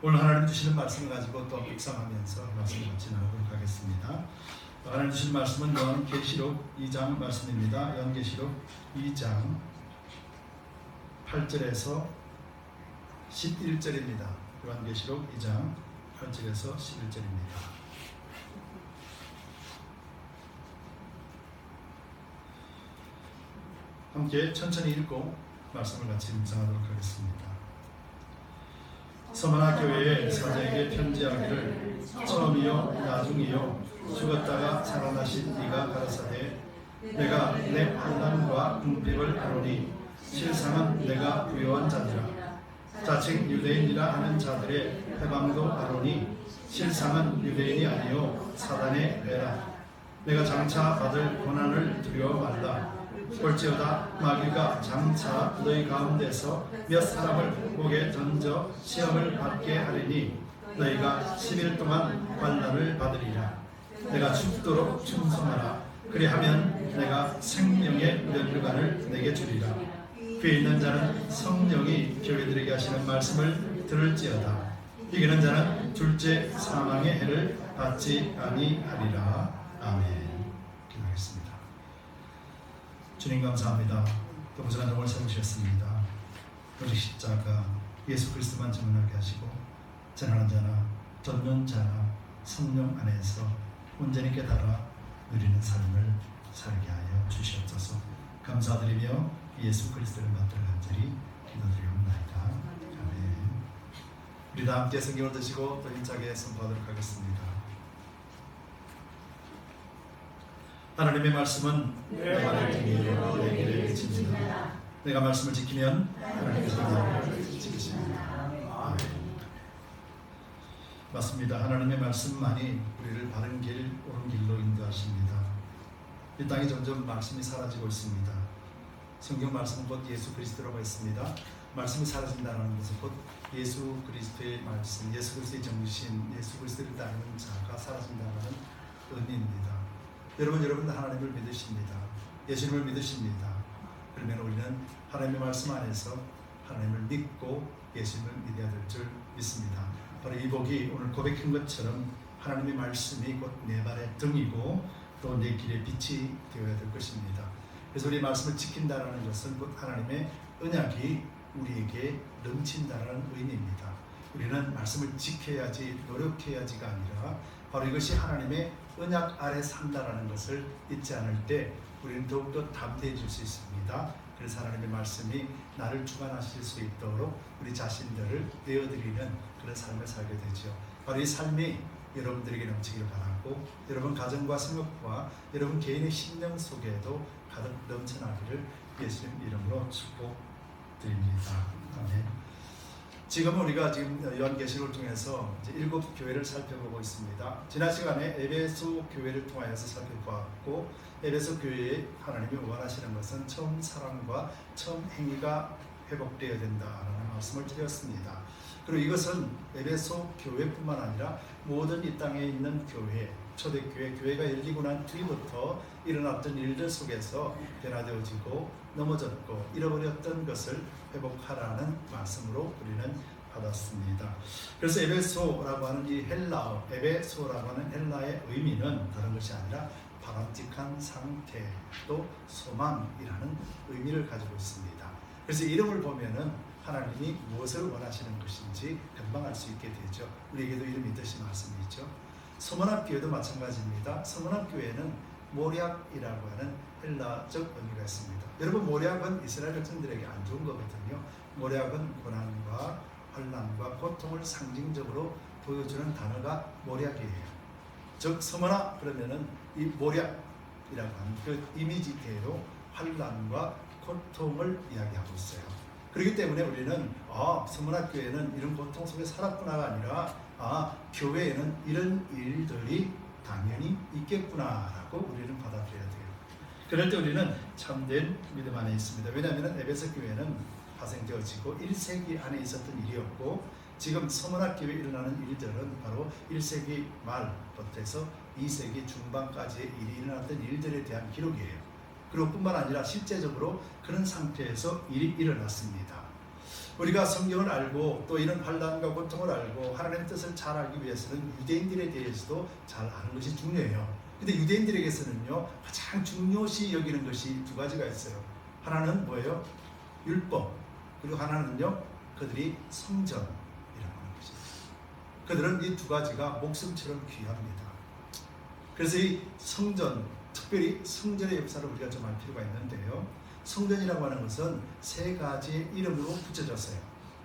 오늘 하나님 주시는 말씀을 가지고 또 묵상하면서 말씀을 진행하도록 하겠습니다. 하나님 주시는 말씀은 요한계시록 2장 말씀입니다. 요한계시록 2장 8절에서 11절입니다. 요한계시록 2장 8절에서 11절입니다. 함께 천천히 읽고 말씀을 같이 묵상하도록 하겠습니다. 서머나 교회의 사자에게 편지하기를 처음이요 나중이요 죽었다가 살아나신 네가 가라사대 내가 내 환난과 궁핍을 아노니 실상은 내가 부요한 자니라. 자칭 유대인이라 하는 자들의 회방도 아노니 실상은 유대인이 아니요 사단의 배라. 내가 장차 받을 고난을 두려워 말라. 볼지어다 마귀가 장차 너희 가운데서 몇 사람을 목에 던져 시험을 받게 하리니 너희가 10일 동안 환난을 받으리라. 내가 죽도록 충성하라. 그리하면 내가 생명의 면류관을 내게 주리라. 귀에 있는 자는 성령이 교회들에게 하시는 말씀을 들을지어다. 이기는 자는 둘째 사망의 해를 받지 아니하리라. 아멘. 기도하겠습니다. 주님 감사합니다. 동서간 종을 세우셨습니다. 오직 십자가 예수 그리스도만 증언하게 하시고 전하는 자나 듣는 자나 성령 안에서 온전히 깨달아 누리는 삶을 살게 하여 주시옵소서. 감사드리며 예수 그리스도를 받들어 간절히 기도드리옵나이다. 아멘. 우리 다 함께 성경을 드시고 또 힘차게 선포하도록 하겠습니다. 하나님의 말씀은 내 발을 등이요 내 길을 비칩니다. 내가 말씀을 지키면 하나님께서 나를 지키십니다. 아멘. 맞습니다. 하나님의 말씀만이 우리를 바른 길, 옳은 길로 인도하십니다. 이 땅에 점점 말씀이 사라지고 있습니다. 성경 말씀은 곧 예수 그리스도라고 했습니다. 말씀이 사라진다는 것은 곧 예수 그리스도의 말씀, 예수 그리스도의 정신, 예수 그리스도를 따르는 자가 사라진다는 의미입니다. 여러분 하나님을 믿으십니다. 예수님을 믿으십니다. 그러면 우리는 하나님의 말씀 안에서 하나님을 믿고 예수님을 믿어야 될 줄 믿습니다. 바로 이 복이 오늘 고백한 것처럼 하나님의 말씀이 곧 내 발의 등이고 또 내 길의 빛이 되어야 될 것입니다. 그래서 우리 말씀을 지킨다는 것은 곧 하나님의 언약이 우리에게 넘친다는 의미입니다. 우리는 말씀을 지켜야지 노력해야지가 아니라 바로 이것이 하나님의 언약 아래 산다라는 것을 잊지 않을 때 우리는 더욱더 담대해질 수 있습니다. 그래서 하나님의 말씀이 나를 주관하실 수 있도록 우리 자신들을 내어드리는 그런 삶을 살게 되죠. 바로 이 삶이 여러분들에게 넘치기를 바라고 여러분 가정과 생업과 여러분 개인의 심령 속에도 가득 넘쳐나기를 예수님 이름으로 축복드립니다. 아멘. 지금 우리가 요한계시록을 통해서 이제 7 교회를 살펴보고 있습니다. 지난 시간에 에베소 교회를 통하여서 살펴보았고 에베소 교회에 하나님이 원하시는 것은 처음 사랑과 처음 행위가 회복되어야 된다라는 말씀을 드렸습니다. 그리고 이것은 에베소 교회뿐만 아니라 모든 이 땅에 있는 교회, 초대교회, 교회가 열리고 난 뒤부터 일어났던 일들 속에서 변화되어지고 넘어졌고 잃어버렸던 것을 회복하라는 말씀으로 우리는 받았습니다. 그래서 에베소라고 하는 이 헬라어, 에베소라고 하는 헬라의 의미는 다른 것이 아니라 바람직한 상태, 또 소망이라는 의미를 가지고 있습니다. 그래서 이름을 보면은 하나님이 무엇을 원하시는 것인지 금방 알 수 있게 되죠. 우리에게도 이름이 뜻이 말씀이죠. 서문학교회도 마찬가지입니다. 서문학교회는 모략이라고 하는 헬라적 의미가 있습니다. 여러분, 모략은 이스라엘 백성들에게 안 좋은 거거든요. 모략은 고난과 환난과 고통을 상징적으로 보여주는 단어가 모략이에요. 즉 서문화 그러면은 이 모략이라고 하는 그 이미지대로 환난과 고통을 이야기하고 있어요. 그렇기 때문에 우리는 서문학교회는 이런 고통 속에 살았구나가 아니라 교회에는 이런 일들이 당연히 있겠구나라고 우리는 받아들여야 돼요. 그럴 때 우리는 참된 믿음 안에 있습니다. 왜냐하면 에베소 교회는 파생되어지고 1세기 안에 있었던 일이었고 지금 서문학교회에 일어나는 일들은 바로 1세기 말부터 해서 2세기 중반까지의 일이 일어났던 일들에 대한 기록이에요. 그리고 뿐만 아니라 실제적으로 그런 상태에서 일이 일어났습니다. 우리가 성경을 알고 또 이런 환난과 고통을 알고 하나님의 뜻을 잘 알기 위해서는 유대인들에 대해서도 잘 아는 것이 중요해요. 근데 유대인들에게서는요, 가장 중요시 여기는 것이 두 가지가 있어요. 하나는 뭐예요? 율법. 그리고 하나는요, 그들이 성전이라고 하는 것이죠. 그들은 이 두 가지가 목숨처럼 귀합니다. 그래서 이 성전, 특별히 성전의 역사를 우리가 좀 알 필요가 있는데요. 성전이라고 하는 것은 세 가지의 이름으로 붙여졌어요.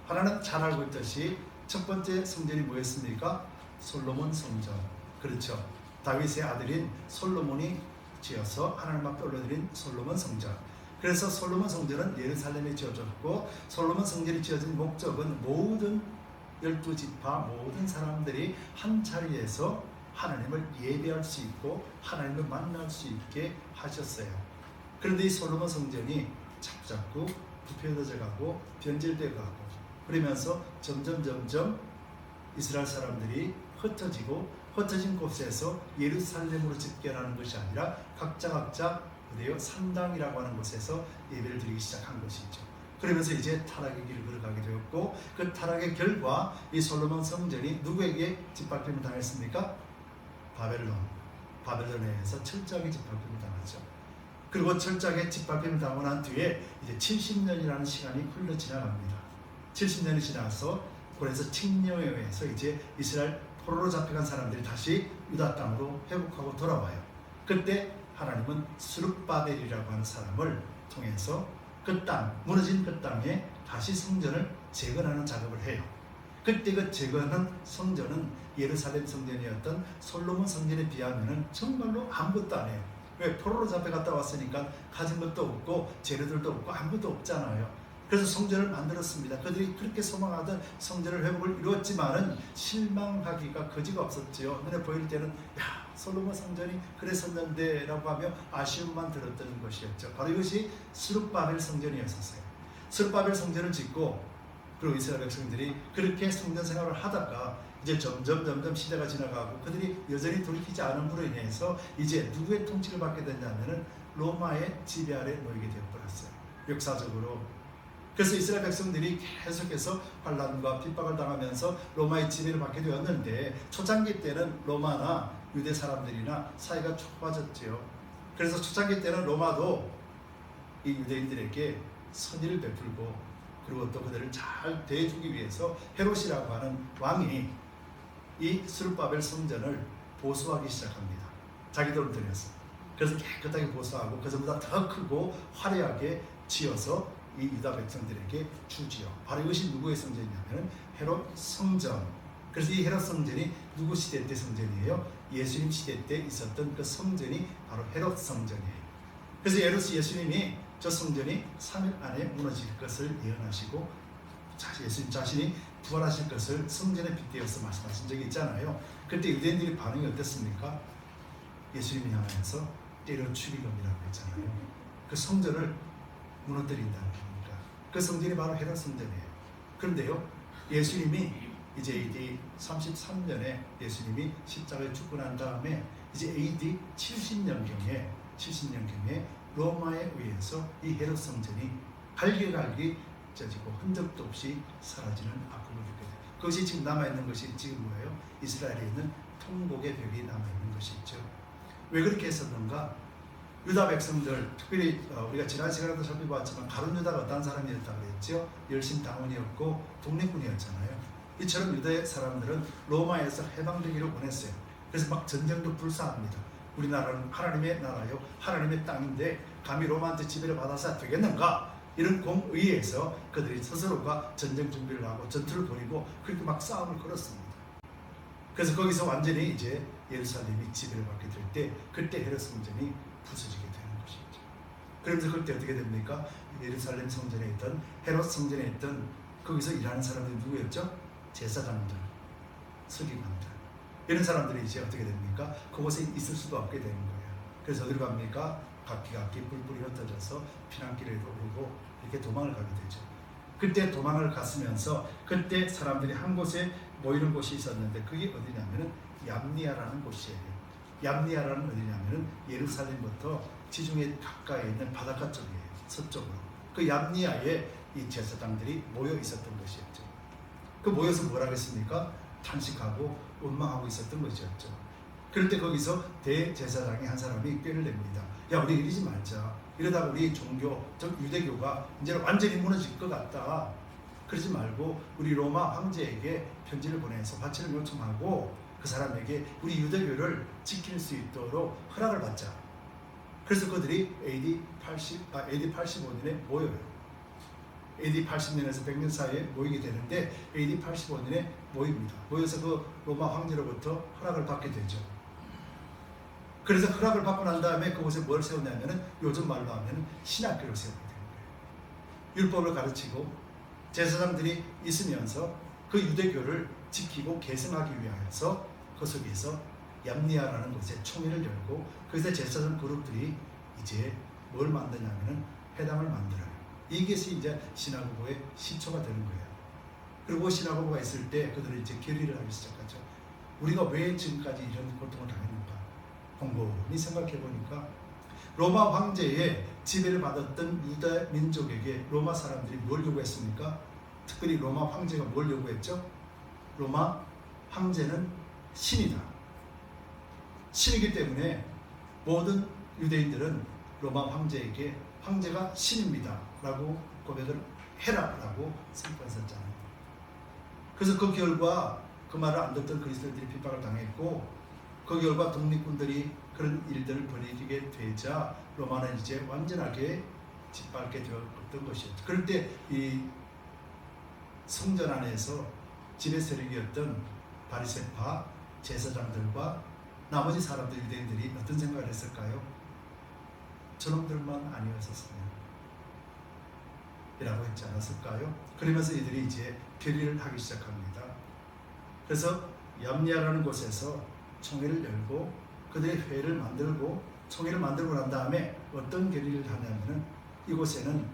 하나는 잘 알고 있듯이 첫 번째 성전이 뭐였습니까? 솔로몬 성전. 그렇죠. 다윗의 아들인 솔로몬이 지어서 하나님 앞에 올려드린 솔로몬 성전. 그래서 솔로몬 성전은 예루살렘에 지어졌고, 솔로몬 성전이 지어진 목적은 모든 12지파 모든 사람들이 한 자리에서 하나님을 예배할 수 있고 하나님을 만날 수 있게 하셨어요. 그런데 이 솔로몬 성전이 자꾸 부패해져 가고 변질되어 가고 그러면서 점점 이스라엘 사람들이 흩어진 곳에서 예루살렘으로 집결하는 것이 아니라 각자 어디요? 산당이라고 하는 곳에서 예배를 드리기 시작한 것이죠. 그러면서 이제 타락의 길을 걸어가게 되었고, 그 타락의 결과 이 솔로몬 성전이 누구에게 짓밟힘을 당했습니까? 바벨론에서 철저하게 짓밟힘을 당하죠. 그리고 철저하게 짓밟힘을 당하고 난 뒤에 이제 70년이라는 시간이 흘러 지나갑니다. 70년이 지나서 그래서 칙령에 의해서 이제 이스라엘 포로로 잡혀간 사람들이 다시 유다 땅으로 회복하고 돌아와요. 그때 하나님은 스룹바벨이라고 하는 사람을 통해서 그 땅, 무너진 그 땅에 다시 성전을 재건하는 작업을 해요. 그때 그 재건한 성전은 예루살렘 성전이었던 솔로몬 성전에 비하면 정말로 아무것도 안 해요. 왜? 포로로 잡혀갔다 왔으니까 가진 것도 없고 재료들도 없고 아무것도 없잖아요. 그래서 성전을 만들었습니다. 그들이 그렇게 소망하던 성전을 회복을 이루었지만은 실망하기가 거지가 없었지요. 눈에 보일 때는 야, 솔로몬 성전이 그랬었는데 라고 하며 아쉬움만 들었던 것이었죠. 바로 이것이 스룹바벨 성전이었어요. 스룹바벨 성전을 짓고 그리고 이스라엘 백성들이 그렇게 성전 생활을 하다가 이제 점점 시대가 지나가고 그들이 여전히 돌이키지 않음으로 인해서 이제 누구의 통치를 받게 되냐면은 로마의 지배 아래 놓이게 되어버렸어요. 역사적으로. 그래서 이스라엘 백성들이 계속해서 환난과 핍박을 당하면서 로마의 지배를 받게 되었는데, 초창기 때는 로마나 유대 사람들이나 사이가 좁아졌지요. 그래서 초창기 때는 로마도 이 유대인들에게 선의를 베풀고 그리고 또 그들을 잘 대해주기 위해서 헤롯이라고 하는 왕이 이 스룹바벨 성전을 보수하기 시작합니다. 자기 돈을 들여서. 그래서 깨끗하게 보수하고 그 전보다 더 크고 화려하게 지어서 이 유다 백성들에게 주지요. 바로 이것이 누구의 성전이냐면 헤롯 성전. 그래서 이 헤롯 성전이 누구 시대 때 성전이에요? 예수님 시대 때 있었던 그 성전이 바로 헤롯 성전이에요. 그래서 예수님이 저 성전이 3일 안에 무너질 것을 예언하시고 예수님 자신이 부활하실 것을 성전에 빗대어서 말씀하신 적이 있잖아요. 그때 유대인들의 반응이 어땠습니까? 예수님이 향하여서 때려 죽이금이라고 했잖아요. 그 성전을 무너뜨린다는 겁니다. 그 성전이 바로 헤롯 성전이에요. 그런데요, 예수님이 이제 AD 33년에 예수님이 십자가에 죽고 난 다음에 이제 AD 70년경에 로마에 의해서 이 헤롯 성전이 갈기갈기 찢어지고 흔적도 없이 사라지는 아픔을 겪게 돼요. 그것이 지금 남아있는 것이 지금 뭐예요? 이스라엘에 있는 통곡의 벽이 남아있는 것이죠. 왜 그렇게 했었는가? 유다 백성들, 특별히 우리가 지난 시간에도 살펴봤지만 가룟 유다가 어떤 사람이었다고 그랬죠? 열심 당원이었고 독립군이었잖아요. 이처럼 유다의 사람들은 로마에서 해방되기를 원했어요. 그래서 막 전쟁도 불사합니다. 우리나라는 하나님의 나라요, 하나님의 땅인데 감히 로마한테 지배를 받아서 되겠는가? 이런 공의에서 그들이 스스로가 전쟁 준비를 하고 전투를 벌이고 그렇게 막 싸움을 걸었습니다. 그래서 거기서 완전히 이제 예루살렘이 지배를 받게 될 때 그때 헤롯 성전이 부서지게 되는 것이죠. 그러면서 그때 어떻게 됩니까? 예루살렘 성전에 있던 헤롯 성전에 있던 거기서 일하는 사람들이 누구였죠? 제사장들, 서기관들, 이런 사람들이 이제 어떻게 됩니까? 그곳에 있을 수도 없게 되는 거예요. 그래서 어디로 갑니까? 각기 뿔뿔이 흩어져서 피난길에 오르고 이렇게 도망을 가게 되죠. 그때 도망을 갔으면서 그때 사람들이 한 곳에 모이는 곳이 있었는데 그게 어디냐면은 얌니아라는 곳이에요. 얌니아라는 어디냐면은 예루살렘부터 지중해 가까이 있는 바닷가 쪽이에요. 서쪽으로. 그 얌니아에 이 제사장들이 모여 있었던 것이었죠. 그 모여서 뭘 하겠습니까? 탄식하고 원망하고 있었던 것이었죠. 그럴 때 거기서 대제사장이 한 사람이 꾀를 냅니다. 야, 우리 이러지 말자. 이러다가 우리 종교, 즉 유대교가 이제 완전히 무너질 것 같다. 그러지 말고 우리 로마 황제에게 편지를 보내서 화치를 요청하고 그 사람에게 우리 유대교를 지킬 수 있도록 허락을 받자. 그래서 그들이 AD 85년에 모여요. AD 80년에서 100년 사이에 모이게 되는데 AD 85년에 모입니다. 모여서 그 로마 황제로부터 허락을 받게 되죠. 그래서 허락을 받고 난 다음에 그곳에 뭘 세우냐면은 요즘 말로 하면 신학교를 세우게 되는 거예요. 율법을 가르치고 제사장들이 있으면서 그 유대교를 지키고 계승하기 위하여서 그 속에서 얌니아라는 곳에 총회를 열고 그래서 제사장 그룹들이 이제 뭘 만드냐면은 회당을 만들어요. 이것이 이제 시나고그의 시초가 되는 거예요. 그리고 시나고그가 있을 때 그들은 이제 결의를 하기 시작하죠. 우리가 왜 지금까지 이런 고통을 당했는가? 곰곰이 생각해 보니까 로마 황제의 지배를 받았던 유다 민족에게 로마 사람들이 뭘 요구했습니까? 특별히 로마 황제가 뭘 요구했죠? 로마 황제는 신이다. 신이기 때문에 모든 유대인들은 로마 황제에게 황제가 신입니다 라고 고백을 해라 라고 선포했었잖아요. 그래서 그 결과 그 말을 안 듣던 그리스도인들이 핍박을 당했고 그 결과 독립군들이 그런 일들을 벌이게 되자 로마는 이제 완전하게 짓밟게 되었던 것이었죠. 그럴 때 이 성전 안에서 지배 세력이었던 바리새파 제사장들과 나머지 사람들 유대인들이 어떤 생각을 했을까요? 저놈들만 아니었었으면 이라고 했지 않았을까요? 그러면서 이들이 이제 결의를 하기 시작합니다. 그래서 얌니아라는 곳에서 총회를 열고 그들의 회를 만들고 총회를 만들고 난 다음에 어떤 결의를 하냐면은 이곳에는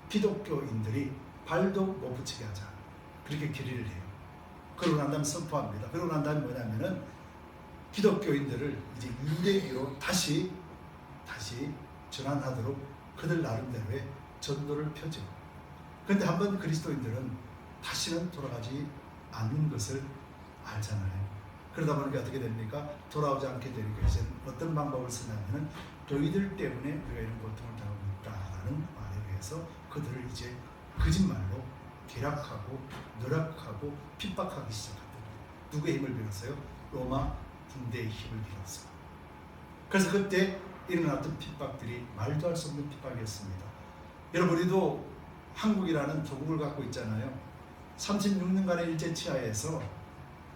기독교인들이 발도 못 붙이게 하자. 그렇게 결의를 해요. 그러고 난 다음에 선포합니다. 그러고 난 다음에 뭐냐면은 기독교인들을 이제 유대교로 다시 전환하도록 그들 나름대로의 전도를 펴죠. 그런데 한번 그리스도인들은 다시는 돌아가지 않는 것을 알잖아요. 그러다 보니까 어떻게 됩니까? 돌아오지 않게 되니까 이제 어떤 방법을 쓰냐면은 너희들 때문에 우리가 이런 고통을 당하고 있다라는 말에 의해서 그들을 이제 거짓말로 계략하고 누락하고 핍박하기 시작합니다. 누구의 힘을 빌었어요? 로마 군대의 힘을 빌었어요. 그래서 그때 일어났던 핍박들이 말도 할 수 없는 핍박이었습니다. 여러분 우리도 한국이라는 조국을 갖고 있잖아요. 36년간의 일제치하에서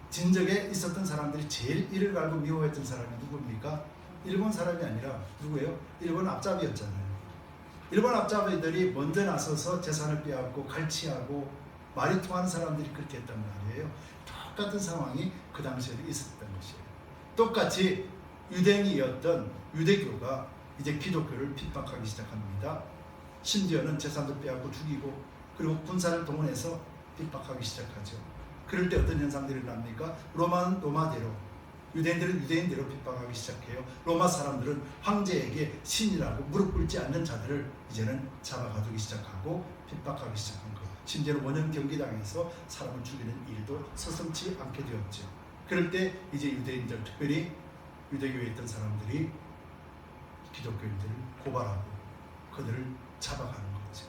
진적에 있었던 사람들이 제일 이를 갈고 미워했던 사람이 누굽니까? 일본 사람이 아니라 누구예요? 일본 앞잡이였잖아요. 일본 앞잡이들이 먼저 나서서 재산을 빼앗고 갈취하고 말이 통하는 사람들이 그렇게 했단 말이에요. 똑같은 상황이 그 당시에도 있었던 것이에요. 똑같이 유대인이었던 유대교가 이제 기독교를 핍박하기 시작합니다. 심지어는 재산도 빼앗고 죽이고 그리고 군사를 동원해서 핍박하기 시작하죠. 그럴 때 어떤 현상들이 일어납니까? 로마는 로마대로, 유대인들은 유대인대로 핍박하기 시작해요. 로마 사람들은 황제에게 신이라고 무릎 꿇지 않는 자들을 이제는 잡아가두기 시작하고 핍박하기 시작한 거예요. 심지어는 원형 경기당에서 사람을 죽이는 일도 서슴지 않게 되었죠. 그럴 때 이제 유대인들, 특별히 유대교에 있던 사람들이 기독교인들을 고발하고 그들을 잡아가는 거죠.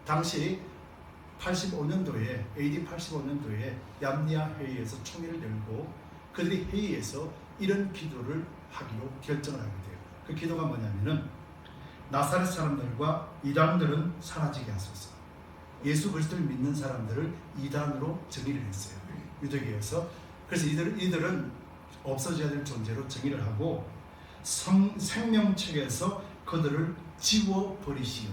당시 85년도에 AD 85년도에 얌니아 회의에서 총회를 열고 그들이 회의에서 이런 기도를 하기로 결정을 하게 돼요. 그 기도가 뭐냐면은 나사렛 사람들과 이단들은 사라지게 하소서. 예수 그리스도를 믿는 사람들을 이단으로 정의를 했어요. 유대교에서. 그래서 이들은 없어져야 될 존재로 정의를 하고 생명책에서 그들을 지워버리시오.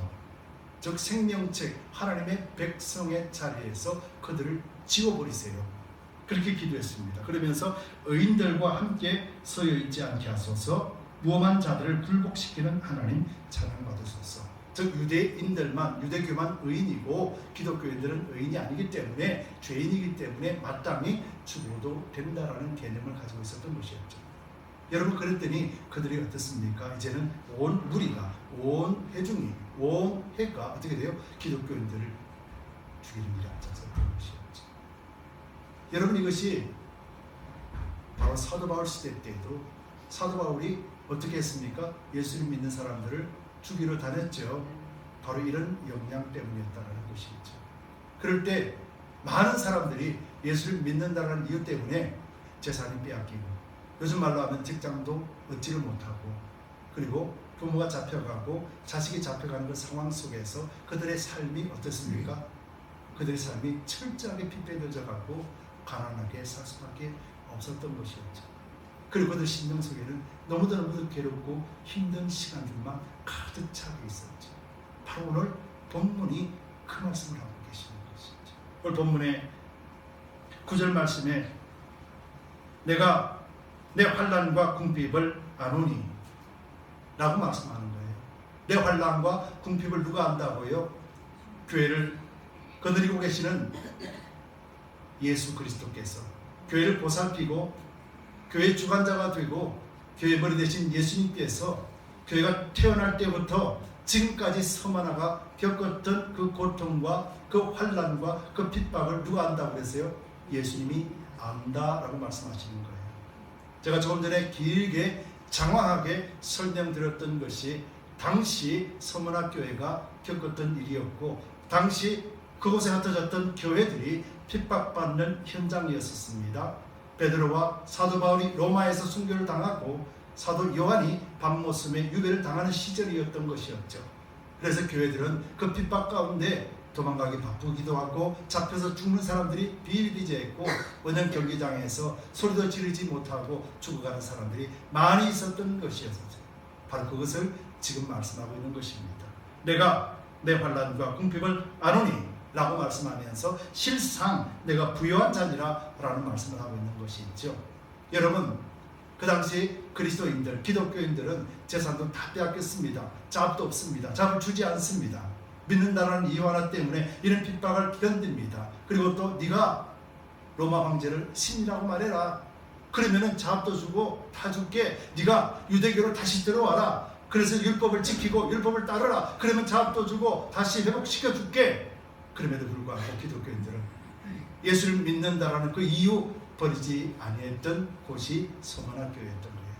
즉 생명책 하나님의 백성의 자리에서 그들을 지워버리세요. 그렇게 기도했습니다. 그러면서 의인들과 함께 서여 있지 않게 하소서. 무엄한 자들을 굴복시키는 하나님 찬양받으소서. 즉 유대인들만 유대교만 의인이고 기독교인들은 의인이 아니기 때문에 죄인이기 때문에 마땅히 죽어도 된다라는 개념을 가지고 있었던 것이었죠. 여러분 그랬더니 그들이 어떻습니까? 이제는 온 무리가 온 회중이 온 회가 어떻게 돼요? 기독교인들을 죽이는 일이 앉아서 그런 것이었죠. 여러분, 이것이 바로 사도 바울 시대 때에도 사도 바울이 어떻게 했습니까? 예수를 믿는 사람들을 죽이러 다녔죠. 바로 이런 역량 때문이었다는 것이죠. 그럴 때 많은 사람들이 예수를 믿는다는 이유 때문에 재산이 빼앗기고, 요즘 말로 하면 직장도 얻지를 못하고, 그리고 부모가 잡혀가고 자식이 잡혀가는 그 상황 속에서 그들의 삶이 어떻습니까? 그들의 삶이 철저하게 핏배겨져 가고 가난하게 살 수밖에 없었던 것이었죠. 그리고 그들 심령 속에는 너무도 괴롭고 힘든 시간들만 가득 차게 있었죠. 바로 오늘 본문이 그 말씀을 하고 계시는 것이죠. 오늘 본문의 9절 말씀에 내가 내 환난과 궁핍을 아노니 라고 말씀하는 거예요. 내 환난과 궁핍을 누가 안다고요? 교회를 거느리고 계시는 예수 그리스도께서 교회를 보살피고 교회의 주관자가 되고 교회 머리 대신 예수님께서 교회가 태어날 때부터 지금까지 서머나가 겪었던 그 고통과 그 환난과 그 핍박을 누가 안다고 그랬어요? 예수님이 안다라고 말씀하시는 거예요. 제가 조금 전에 길게 장황하게 설명드렸던 것이 당시 서머나 교회가 겪었던 일이었고, 당시 그곳에 흩어졌던 교회들이 핍박받는 현장이었습니다. 베드로와 사도 바울이 로마에서 순교를 당하고 사도 요한이 밤모섬에 유배를 당하는 시절이었던 것이었죠. 그래서 교회들은 그 핍박 가운데 도망가기 바쁘기도 하고 잡혀서 죽는 사람들이 비일비재했고 원형 경기장에서 소리도 지르지 못하고 죽어가는 사람들이 많이 있었던 것이었어요. 바로 그것을 지금 말씀하고 있는 것입니다. 내가 내 환난과 궁핍을 아노니 라고 말씀하면서 실상 내가 부요한 자니라 라는 말씀을 하고 있는 것이 있죠. 여러분, 그 당시 그리스도인들, 기독교인들은 재산도 다 빼앗겼습니다. 잡도 없습니다. 잡을 주지 않습니다. 믿는다는 이유 하나 때문에 이런 핍박을 견딥니다. 그리고 또 네가 로마 황제를 신이라고 말해라. 그러면은 잡도 주고 다 줄게. 네가 유대교로 다시 들어와라. 그래서 율법을 지키고 율법을 따르라. 그러면 잡도 주고 다시 회복시켜 줄게. 그럼에도 불구하고 기독교인들은 예수를 믿는다라는 그 이유 버리지 아니했던 곳이 서머나 교회였던 거예요.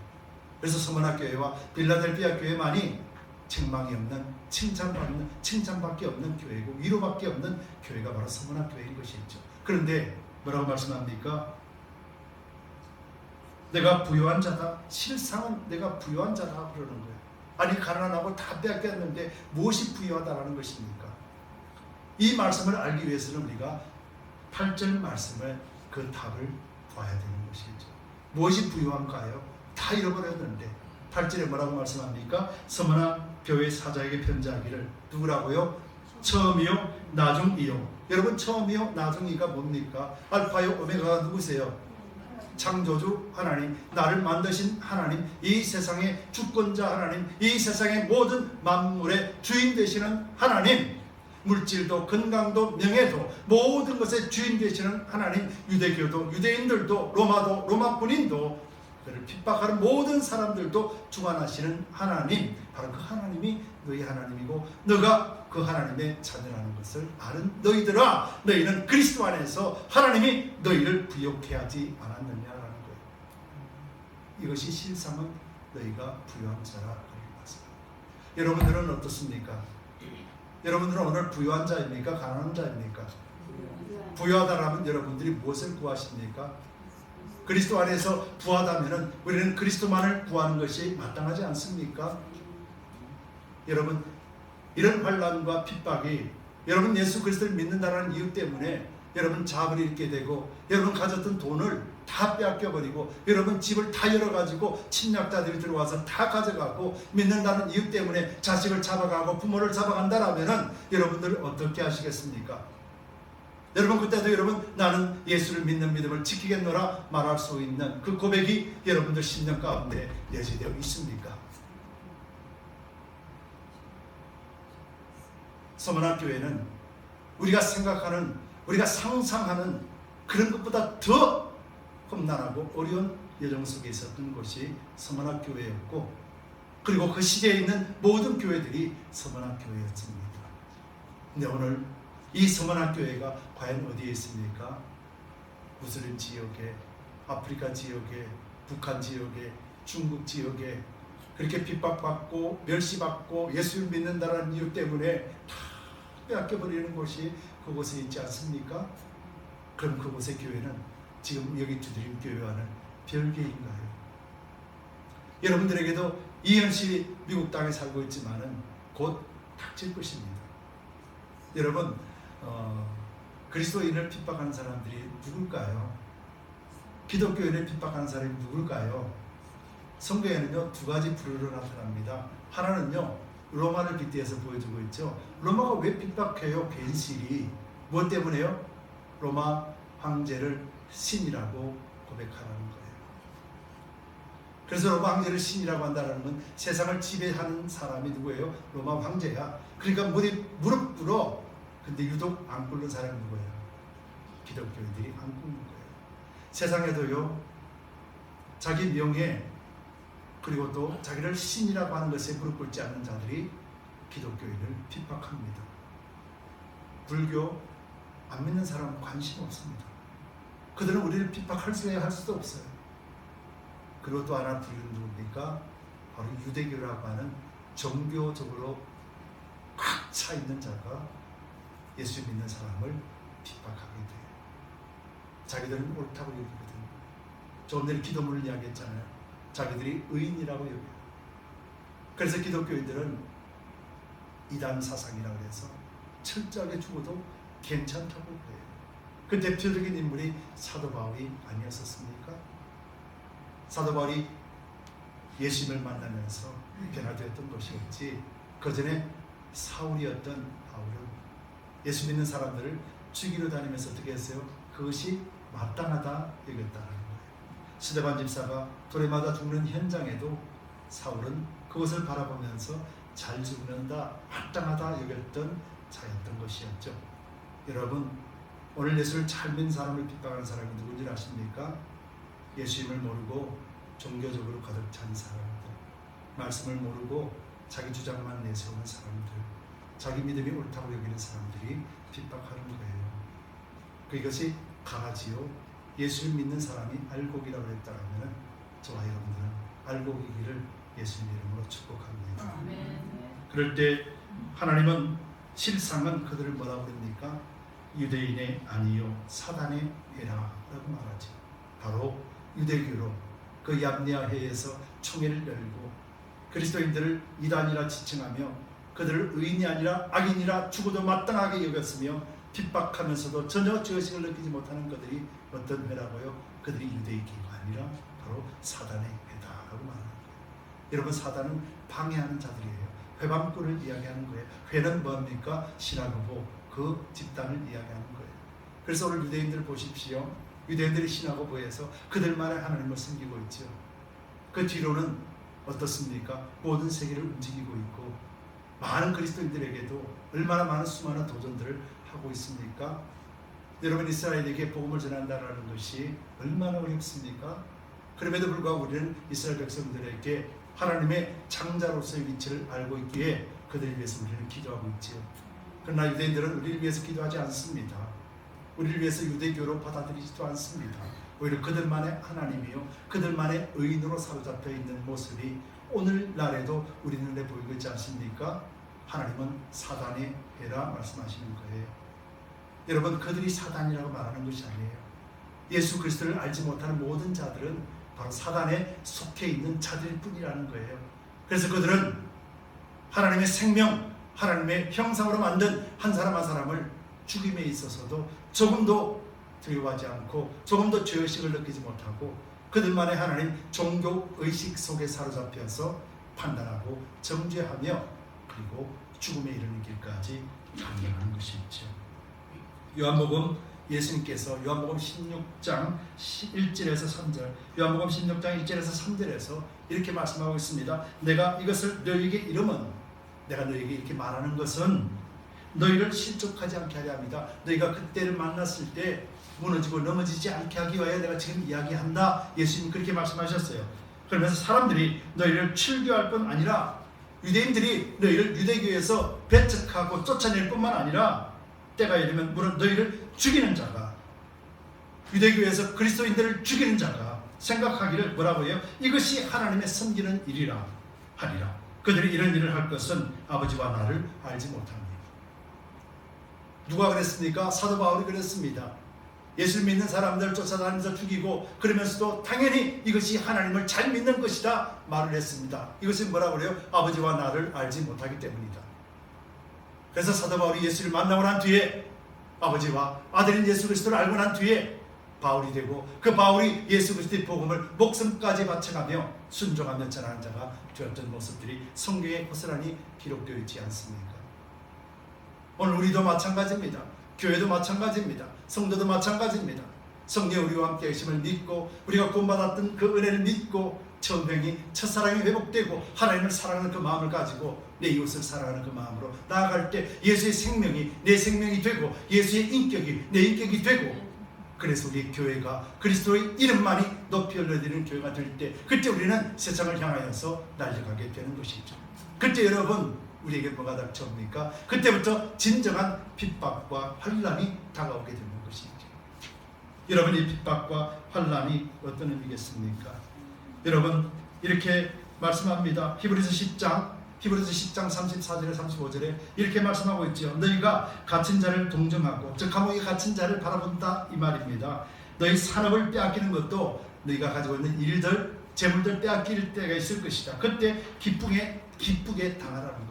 그래서 서머나 교회와 빌라델피아 교회만이 책망이 없는, 칭찬밖에 없는 교회고 위로밖에 없는 교회가 바로 서머나 교회인 것이죠. 그런데 뭐라고 말씀합니까? 내가 부요한 자다. 실상은 내가 부요한 자다 그러는 거예요. 아니, 가난하고 다 빼앗겼는데 무엇이 부요하다라는 것입니까? 이 말씀을 알기 위해서는 우리가 8절 말씀을 그 답을 봐야 되는 것이죠. 무엇이 부요한가요? 다 잃어버렸는데 8절에 뭐라고 말씀합니까? 서머나 교회 사자에게 편지하기를 누구라고요? 처음이요 나중이요. 여러분, 처음이요 나중이가 뭡니까? 알파요 오메가가 누구세요? 창조주 하나님, 나를 만드신 하나님, 이 세상의 주권자 하나님, 이 세상의 모든 만물의 주인 되시는 하나님, 물질도 건강도 명예도 모든 것의 주인 되시는 하나님, 유대교도 유대인들도 로마도 로마 군인도 그를 핍박하는 모든 사람들도 주관하시는 하나님, 바로 그 하나님이 너희 하나님이고 너가 그 하나님의 자녀라는 것을 아는 너희들아, 너희는 그리스도 안에서 하나님이 너희를 부욕해 하지 않았느냐라는 거예요. 이것이 실상은 너희가 부요한 자라. 여러분들은 어떻습니까? 여러분들은 오늘 부요한 자입니까? 가난한 자입니까? 부요하다라면 여러분들이 무엇을 구하십니까? 그리스도 안에서 부하다면 우리는 그리스도만을 구하는 것이 마땅하지 않습니까? 여러분, 이런 환난과 핍박이 여러분 예수 그리스도를 믿는다는 이유 때문에 여러분 자업을 잃게 되고 여러분 가졌던 돈을 다 빼앗겨버리고 여러분 집을 다 열어가지고 침략자들이 들어와서 다 가져가고 믿는다는 이유 때문에 자식을 잡아가고 부모를 잡아간다라면 여러분들 어떻게 하시겠습니까? 여러분, 그때도 여러분 나는 예수를 믿는 믿음을 지키겠노라 말할 수 있는 그 고백이 여러분들 심령 가운데 내재되어 있습니까? 서머나 교회는 우리가 생각하는, 우리가 상상하는 그런 것보다 더 험난하고 어려운 여정 속에 있었던 곳이 서머나 교회였고, 그리고 그 시대에 있는 모든 교회들이 서머나 교회였습니다. 근데 오늘 이 성원학 교회가 과연 어디에 있습니까? 무슬림 지역에, 아프리카 지역에, 북한 지역에, 중국 지역에 그렇게 핍박받고 멸시받고 예수를 믿는다는 이유 때문에 다 빼앗겨버리는 곳이 그곳에 있지 않습니까? 그럼 그곳의 교회는 지금 여기 주드림 교회와는 별개인가요? 여러분들에게도 이 현실이 미국 땅에 살고 있지만은 곧 닥칠 것입니다. 여러분, 그리스도인을 핍박하는 사람들이 누굴까요? 기독교인을 핍박하는 사람이 누굴까요? 성경에는요, 두 가지 부류로 나타납니다. 하나는요, 로마를 빗대어서 보여주고 있죠. 로마가 왜 핍박해요? 괜시리. 무엇 때문에요? 로마 황제를 신이라고 고백하라는 거예요. 그래서 로마 황제를 신이라고 한다는 건 세상을 지배하는 사람이 누구예요? 로마 황제야. 그러니까 무릎 꿇어. 근데 유독 안 꿇는 사람이 누구예요? 기독교인들이 안 꿇는 거예요. 세상에도요, 자기 명예 그리고 또 자기를 신이라고 하는 것에 무릎 꿇지 않는 자들이 기독교인을 핍박합니다. 불교 안 믿는 사람은 관심 없습니다. 그들은 우리를 핍박할 수도 없어요. 그리고 또 하나 불교는 누굽니까? 바로 유대교라고 하는 종교적으로 꽉 차 있는 자가 예수 믿는 사람을 핍박하게 돼요. 자기들은 옳다고 여기거든요. 조금 전에 기도문을 이야기했잖아요. 자기들이 의인이라고 여겨요. 그래서 기독교인들은 이단 사상이라고 해서 철저하게 죽어도 괜찮다고 해요. 그 대표적인 인물이 사도 바울이 아니었었습니까? 사도 바울이 예수님을 만나면서 변화되었던 것이 없지, 그 전에 사울이었던 바울은 예수 믿는 사람들을 죽이러 다니면서 어떻게 했어요? 그것이 마땅하다 여겼다는 거예요. 스데반 집사가 돌에 맞아 죽는 현장에도 사울은 그것을 바라보면서 잘 죽는다, 마땅하다 여겼던 자였던 것이었죠. 여러분, 오늘 예수를 잘 믿는 사람을 핍박하는 사람이 누군지 아십니까? 예수님을 모르고 종교적으로 가득 찬 사람들, 말씀을 모르고 자기 주장만 내세우는 사람들, 자기 믿음이 옳다고 여기는 사람들이 핍박하는 거예요. 그것이 강하지요. 예수를 믿는 사람이 알곡이라고 했다면 저와 여러분들은 알곡이기를 예수님 이름으로 축복합니다. 아멘. 그럴 때 하나님은 실상은 그들을 뭐라고 그럽니까? 유대인의 아니요 사단의 해라라고 말하죠. 바로 유대교로 그 얌리아회에서 총회를 열고 그리스도인들을 이단이라 지칭하며 그들을 의인이 아니라 악인이라 죽어도 마땅하게 여겼으며 핍박하면서도 전혀 죄의식을 느끼지 못하는 그들이 어떤 회라고요? 그들이 유대인교가 아니라 바로 사단의 회다라고 말하는 거예요. 여러분, 사단은 방해하는 자들이에요. 회방꾼을 이야기하는 거예요. 회는 뭡니까? 신하고 그 집단을 이야기하는 거예요. 그래서 오늘 유대인들 보십시오. 유대인들이 신하고보에서 그들만의 하나님을 섬기고 있죠. 그 뒤로는 어떻습니까? 모든 세계를 움직이고 있고 많은 그리스도인들에게도 얼마나 많은 수많은 도전들을 하고 있습니까? 여러분, 이스라엘에게 복음을 전한다는 것이 얼마나 어렵습니까? 그럼에도 불구하고 우리는 이스라엘 백성들에게 하나님의 장자로서의 위치를 알고 있기에 그들을 위해서 우리는 기도하고 있지요. 그러나 유대인들은 우리를 위해서 기도하지 않습니다. 우리를 위해서 유대교로 받아들이지도 않습니다. 오히려 그들만의 하나님이요, 그들만의 의인으로 사로잡혀 있는 모습이 오늘날에도 우리 눈에 보이고 있지 않습니까? 하나님은 사단의 해라 말씀하시는 거예요. 여러분, 그들이 사단이라고 말하는 것이 아니에요. 예수 그리스도를 알지 못하는 모든 자들은 바로 사단에 속해 있는 자들일 뿐이라는 거예요. 그래서 그들은 하나님의 생명, 하나님의 형상으로 만든 한 사람 한 사람을 죽임에 있어서도 조금도 두려워하지 않고 조금도 죄의식을 느끼지 못하고 그들만의 하나님 종교의식 속에 사로잡혀서 판단하고 정죄하며 그리고 죽음에 이르는 길까지 강행하는 것이 있죠. 요한복음 예수님께서 요한복음 16장 1절에서 3절, 요한복음 16장 1절에서 3절에서 이렇게 말씀하고 있습니다. 내가 이것을 너희에게 이름은, 내가 너희에게 이렇게 말하는 것은 너희를 실족하지 않게 하려 합니다. 너희가 그때를 만났을 때 무너지고 넘어지지 않게 하기 위하여 내가 지금 이야기한다. 예수님이 그렇게 말씀하셨어요. 그러면서 사람들이 너희를 출교할 뿐 아니라 유대인들이 너희를 유대교에서 배척하고 쫓아낼 뿐만 아니라 때가 이르면 물론 너희를 죽이는 자가, 유대교에서 그리스도인들을 죽이는 자가 생각하기를 뭐라고 해요? 이것이 하나님의 섬기는 일이라 하리라. 그들이 이런 일을 할 것은 아버지와 나를 알지 못합니다. 누가 그랬습니까? 사도 바울이 그랬습니다. 예수를 믿는 사람들 쫓아다니면서 죽이고 그러면서도 당연히 이것이 하나님을 잘 믿는 것이다 말을 했습니다. 이것은 뭐라고 그래요? 아버지와 나를 알지 못하기 때문이다. 그래서 사도 바울이 예수를 만나고 난 뒤에 아버지와 아들인 예수 그리스도를 알고 난 뒤에 바울이 되고, 그 바울이 예수 그리스도의 복음을 목숨까지 바쳐가며 순종하며 전하는 자가 되었던 모습들이 성경에 고스란히 기록되어 있지 않습니까? 오늘 우리도 마찬가지입니다. 교회도 마찬가지입니다. 성도도 마찬가지입니다. 성령 우리와 함께 계심을 믿고 우리가 구원받았던 그 은혜를 믿고 천명이 첫사랑이 회복되고 하나님을 사랑하는 그 마음을 가지고 내 이웃을 사랑하는 그 마음으로 나아갈 때 예수의 생명이 내 생명이 되고 예수의 인격이 내 인격이 되고, 그래서 우리 교회가 그리스도의 이름만이 높이 올려드리는 교회가 될 때, 그때 우리는 세상을 향하여서 날아가게 되는 것이죠. 그때 여러분 우리에게 뭐가 닥쳐옵니까? 그때부터 진정한 핍박과 환난이 다가오게 되는 것이죠. 여러분, 이 핍박과 환난이 어떤 의미겠습니까? 여러분, 이렇게 말씀합니다. 히브리서 10장 34절에 35절에 이렇게 말씀하고 있죠. 너희가 갇힌 자를 동정하고, 즉 감옥에 갇힌 자를 바라본다 이 말입니다. 너희 산업을 빼앗기는 것도 너희가 가지고 있는 일들, 재물들 빼앗길 때가 있을 것이다. 그때 기쁘게 당하라는 거예요.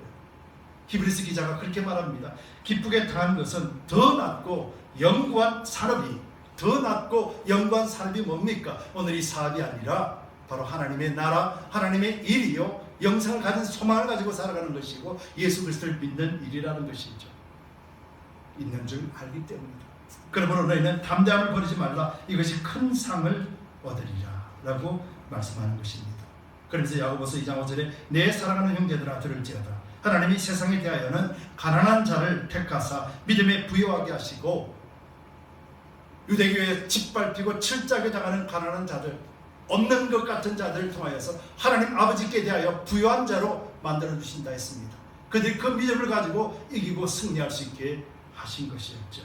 히브리서 기자가 그렇게 말합니다. 기쁘게 당하는 것은 더 낫고 영구한 산업이, 더 낫고 영구한 산업이 뭡니까? 오늘 이 사업이 아니라 바로 하나님의 나라, 하나님의 일이요, 영생을 가진 소망을 가지고 살아가는 것이고 예수 그리스도를 믿는 일이라는 것이죠. 있는 줄 알기 때문이다. 그러므로 너희는 담대함을 버리지 말라. 이것이 큰 상을 얻으리라 라고 말씀하는 것입니다. 그러면서 야고보서 2장 5절에 내 사랑하는 형제들아 들을지어다. 하나님이 세상에 대하여는 가난한 자를 택하사 믿음에 부요하게 하시고, 유대교에 짓밟히고 철저하게 당하는 가난한 자들, 없는 것 같은 자들을 통하여서 하나님 아버지께 대하여 부요한 자로 만들어주신다 했습니다. 그들이 그 믿음을 가지고 이기고 승리할 수 있게 하신 것이었죠.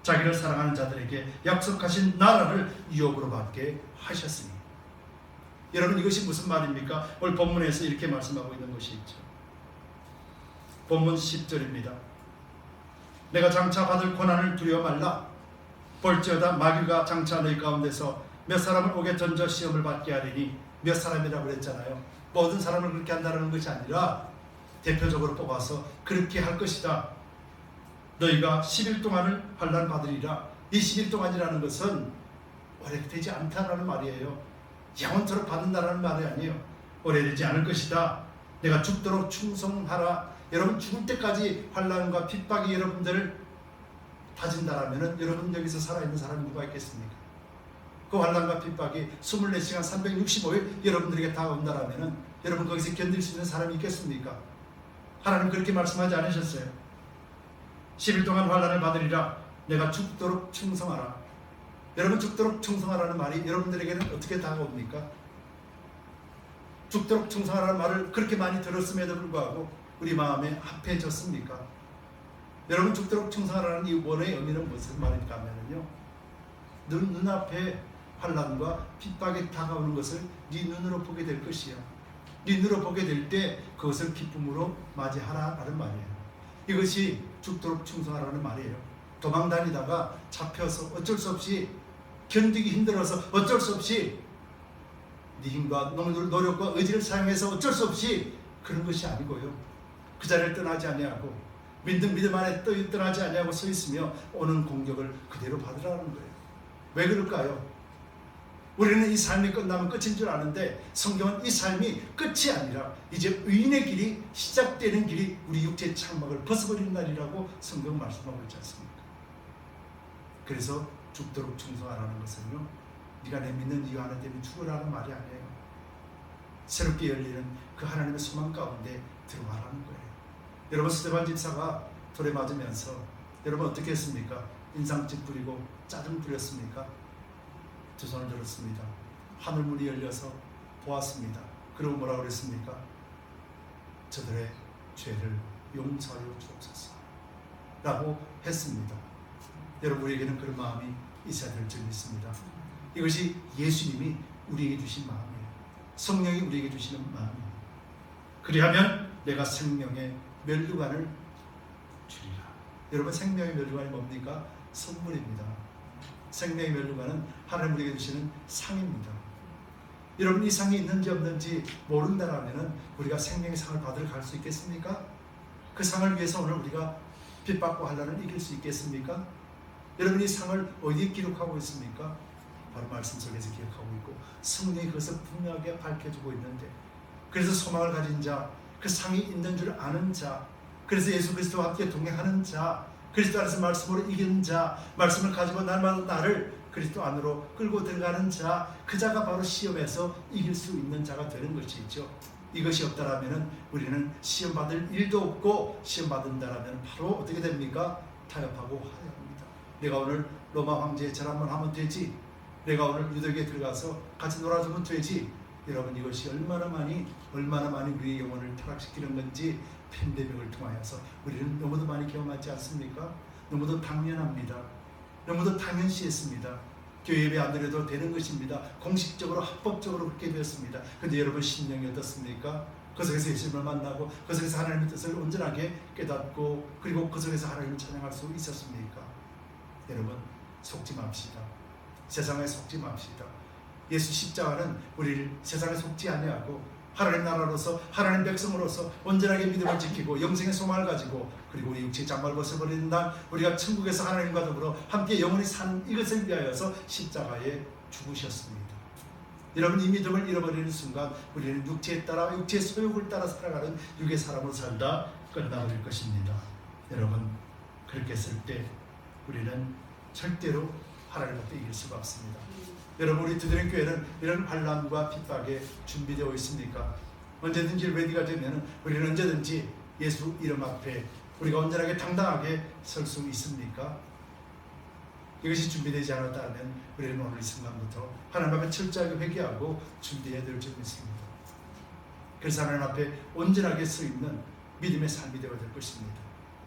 자기를 사랑하는 자들에게 약속하신 나라를 유업으로 받게 하셨으니. 여러분, 이것이 무슨 말입니까? 오늘 본문에서 이렇게 말씀하고 있는 것이 있죠. 본문 10절입니다. 내가 장차 받을 고난을 두려워 말라. 볼지어다 마귀가 장차 너희 가운데서 몇 사람을 옥에 던져 시험을 받게 하리니, 몇 사람이라고 그랬잖아요. 모든 사람을 그렇게 한다는 것이 아니라 대표적으로 뽑아서 그렇게 할 것이다. 너희가 10일 동안을 환난 받으리라. 이 10일 동안이라는 것은 오래되지 않다라는 말이에요. 영원토록 받는다라는 말이 아니에요. 오래되지 않을 것이다. 내가 죽도록 충성하라. 여러분, 죽을 때까지 환난과 핍박이 여러분들을 다진다라면 여러분 여기서 살아있는 사람이 누가 있겠습니까? 그 환난과 핍박이 24시간 365일 여러분들에게 다가온다라면 여러분 거기서 견딜 수 있는 사람이 있겠습니까? 하나님 그렇게 말씀하지 않으셨어요. 10일 동안 환난을 받으리라. 내가 죽도록 충성하라. 여러분, 죽도록 충성하라는 말이 여러분들에게는 어떻게 다가옵니까? 죽도록 충성하라는 말을 그렇게 많이 들었음에도 불구하고 우리 마음에 합해졌습니까? 여러분, 죽도록 충성하라는 이 원어의 의미는 무슨 말일까 하면요, 눈앞에 환난과 핍박이 다가오는 것을 네 눈으로 보게 될 것이야. 네 눈으로 보게 될 때 그것을 기쁨으로 맞이하라라는 말이에요. 이것이 죽도록 충성하라는 말이에요. 도망 다니다가 잡혀서 어쩔 수 없이 견디기 힘들어서 어쩔 수 없이 네 힘과 노력과 의지를 사용해서 어쩔 수 없이 그런 것이 아니고요. 그 자리를 떠나지 아니하고 믿음 안에 떠나지 아니하고 서 있으며 오는 공격을 그대로 받으라는 거예요. 왜 그럴까요? 우리는 이 삶이 끝나면 끝인 줄 아는데 성경은 이 삶이 끝이 아니라 이제 의인의 길이 시작되는 길이 우리 육체의 장막을 벗어버리는 날이라고 성경 말씀하고 있지 않습니까? 그래서 죽도록 충성하라는 것은요, 네가 내 믿는 이유 하나 때문에 죽으라는 말이 아니에요. 새롭게 열리는 그 하나님의 소망 가운데 들어가라는 거예요. 여러분, 스데반 집사가 돌에 맞으면서 여러분 어떻게 했습니까? 인상ጭ 부리고 짜증 부렸습니까? 두 손을 들었습니다. 하늘문이 열려서 보았습니다. 그리고 뭐라고 그랬습니까? 저들의 죄를 용서하여 주옵소서. 라고 했습니다. 여러분, 우리에게는 그런 마음이 있어야 될 줄 믿습니다. 이것이 예수님이 우리에게 주신 마음이에요. 성령이 우리에게 주시는 마음이에요. 그리하면 내가 생명의 면류관을 주리라. 여러분, 생명의 면류관이 뭡니까? 선물입니다. 생명의 면류관은 하나님 우리에게 주시는 상입니다. 여러분, 이 상이 있는지 없는지 모른다라면 우리가 생명의 상을 받으러 갈 수 있겠습니까? 그 상을 위해서 오늘 우리가 핍박과 환난을 이길 수 있겠습니까? 여러분, 이 상을 어디에 기록하고 있습니까? 바로 말씀 속에서 기록하고 있고 성령이 그것을 분명하게 밝혀주고 있는데, 그래서 소망을 가진 자, 그 상이 있는 줄 아는 자, 그래서 예수 그리스도와 함께 동행하는 자, 그리스도 안에서 말씀으로 이기는 자, 말씀을 가지고 날마다 나를 그리스도 안으로 끌고 들어가는 자, 그 자가 바로 시험에서 이길 수 있는 자가 되는 것이죠. 이것이 없다라면 우리는 시험 받을 일도 없고, 시험 받는다라면 바로 어떻게 됩니까? 타협하고 하야합니다. 내가 오늘 로마 황제의 절 한번 하면 되지, 내가 오늘 유대교에 들어가서 같이 놀아주면 되지. 여러분, 이것이 얼마나 많이 우리의 영혼을 타락시키는 건지 팬데믹을 통하여서 우리는 너무도 많이 경험하지 않습니까? 너무도 당연합니다. 너무도 당연시했습니다. 교회 예배 안 드려도 되는 것입니다. 공식적으로 합법적으로 그렇게 되었습니다. 그런데 여러분, 심령이 어떻습니까? 그 속에서 예수님을 만나고 그 속에서 하나님의 뜻을 온전하게 깨닫고, 그리고 그 속에서 하나님을 찬양할 수 있었습니까? 여러분, 속지 맙시다. 세상에 속지 맙시다. 예수 십자가는 우리를 세상에 속지 아니하고 하나님 나라로서, 하나님 백성으로서 온전하게 믿음을 지키고 영생의 소망을 가지고, 그리고 우리 육체의 장막을 벗어버리는 날 우리가 천국에서 하나님과 더불어 함께 영원히 사는 이것을 위하여서 십자가에 죽으셨습니다. 여러분, 이 믿음을 잃어버리는 순간 우리는 육체에 따라, 육체의 소욕을 따라 살아가는 육의 사람으로 살다 끝나버릴 것입니다. 여러분, 그렇게 했을 때 우리는 절대로 하나님 앞에 이길 수가 없습니다. 여러분, 우리 두드림 교회는 이런 환난과 핍박에 준비되어 있습니까? 언제든지 레디가 되면 우리는 언제든지 예수 이름 앞에 우리가 온전하게 당당하게 설 수 있습니까? 이것이 준비되지 않았다면 우리는 오늘 이 순간부터 하나님 앞에 철저하게 회개하고 준비해야 될 줄 믿습니다. 그래서 하나님 앞에 온전하게 서 있는 믿음의 삶이 되어야 될 것입니다.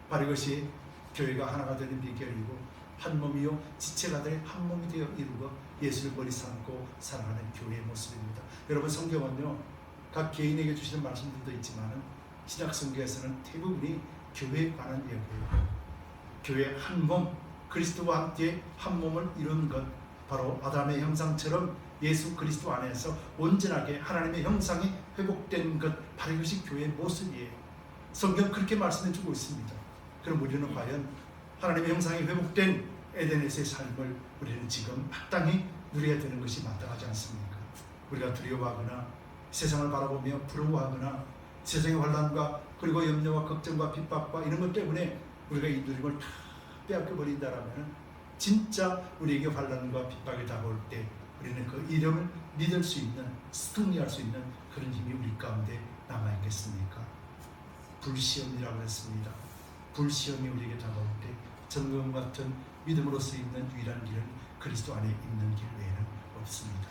바로 이것이 교회가 하나가 되는 비결이고, 한 몸이요 지체가 될 한 몸이 되어 이루고 예수를 머리 삼고 살아가는 교회의 모습입니다. 여러분, 성경은요 각 개인에게 주시는 말씀들도 있지만 신약 성경에서는 대부분이 교회에 관한 이야기예요. 교회 한 몸, 그리스도와 함께 한 몸을 이룬 것, 바로 아담의 형상처럼 예수 그리스도 안에서 온전하게 하나님의 형상이 회복된 것, 바로 이것이 교회의 모습이에요. 성경 그렇게 말씀해주고 있습니다. 그럼 우리는 과연 하나님의 형상이 회복된 에덴에서의 삶을 우리는 지금 마땅히 누려야 되는 것이 마땅하지 않습니까? 우리가 두려워하거나 세상을 바라보며 부러워하거나 세상의 환난과 그리고 염려와 걱정과 핍박과 이런 것 때문에 우리가 이 누림을 다 빼앗겨 버린다라면, 진짜 우리에게 환난과 핍박이 다가올 때 우리는 그 이름을 믿을 수 있는, 승리할 수 있는 그런 힘이 우리 가운데 남아있겠습니까? 불시험이라고 했습니다. 불시험이 우리에게 다가올 때 점검 같은 믿음으로서 있는 유일한 길은 그리스도 안에 있는 길 외에는 없습니다.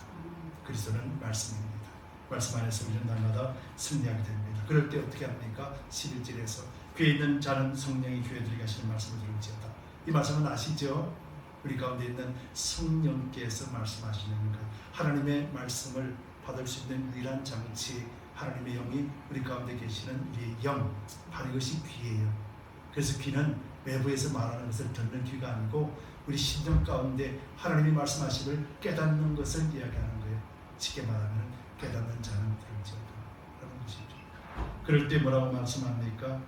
그리스도는 말씀입니다. 말씀 안에서 우리는 날마다 승리하게 됩니다. 그럴 때 어떻게 합니까? 11절에서 교회에 있는 자는 성령이 교회들에게 하시는 말씀을 들을지어다. 이 말씀은 아시죠? 우리 가운데 있는 성령께서 말씀하시는 것, 하나님의 말씀을 받을 수 있는 유일한 장치, 하나님의 영이 우리 가운데 계시는 우리의 영, 바로 이것이 귀예요. 그래서 귀는 외부에서 말하는 것을 듣는 귀가 아니고 우리 심령 가운데 하나님이 말씀하심을 깨닫는 것을 이야기하는 거예요. 쉽게 말하면 깨닫는 자는 들을지어다 라는 것이죠. 그럴 때 뭐라고 말씀합니까?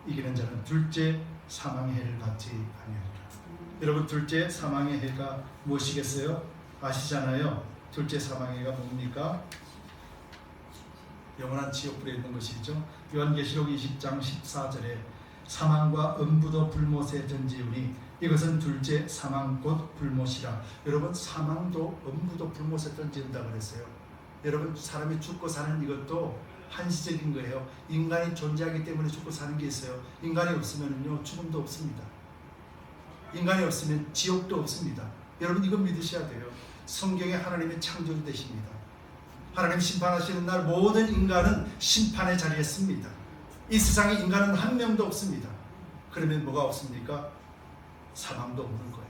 이기는 자는 둘째 사망의 해를 받지 아니하리라. 여러분, 둘째 사망의 해가 무엇이겠어요? 아시잖아요. 둘째 사망의 해가 뭡니까? 영원한 지옥불에 있는 것이죠. 요한계시록 20장 14절에 사망과 음부도 불못에 던지우니 이것은 둘째 사망 곧 불못이라. 여러분, 사망도 음부도 불못에 던진다 그랬어요. 여러분, 사람이 죽고 사는 이것도 한시적인 거예요. 인간이 존재하기 때문에 죽고 사는 게 있어요. 인간이 없으면요 죽음도 없습니다. 인간이 없으면 지옥도 없습니다. 여러분, 이건 믿으셔야 돼요. 성경에 하나님의 창조주 되십니다. 하나님 심판하시는 날 모든 인간은 심판의 자리에 씁니다. 이 세상에 인간은 한 명도 없습니다. 그러면 뭐가 없습니까? 사망도 없는 거예요.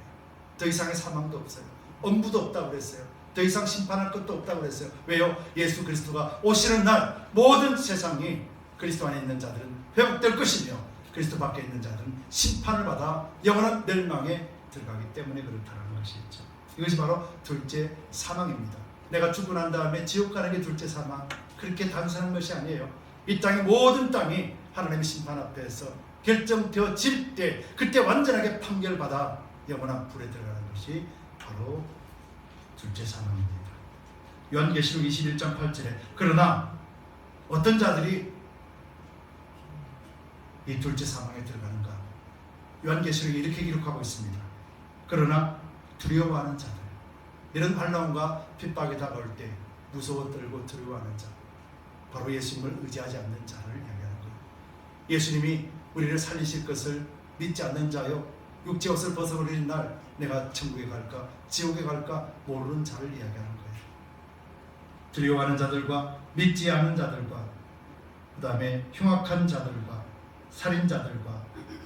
더 이상의 사망도 없어요. 엄부도 없다고 그랬어요. 더 이상 심판할 것도 없다고 그랬어요. 왜요? 예수 그리스도가 오시는 날 모든 세상이 그리스도 안에 있는 자들은 회복될 것이며 그리스도 밖에 있는 자들은 심판을 받아 영원한 멸망에 들어가기 때문에 그렇다는 것이죠. 이것이 바로 둘째 사망입니다. 내가 죽고 난 다음에 지옥 가는 게 둘째 사망, 그렇게 단순한 것이 아니에요. 이 땅의 모든 땅이 하나님의 심판 앞에서 결정되어질 때 그때 완전하게 판결받아 영원한 불에 들어가는 것이 바로 둘째 사망입니다. 요한계시록 21장 8절에 그러나 어떤 자들이 이 둘째 사망에 들어가는가? 요한계시록이 이렇게 기록하고 있습니다. 그러나 두려워하는 자들, 이런 환난과 핍박이 다가올 때 무서워 떨고 두려워하는 자, 바로 예수님을 의지하지 않는 자를 이야기하는 거예요. 예수님이 우리를 살리실 것을 믿지 않는 자요, 육체 옷을 벗어버리는 날 내가 천국에 갈까 지옥에 갈까 모르는 자를 이야기하는 거예요. 두려워하는 자들과 믿지 않는 자들과 그 다음에 흉악한 자들과 살인자들과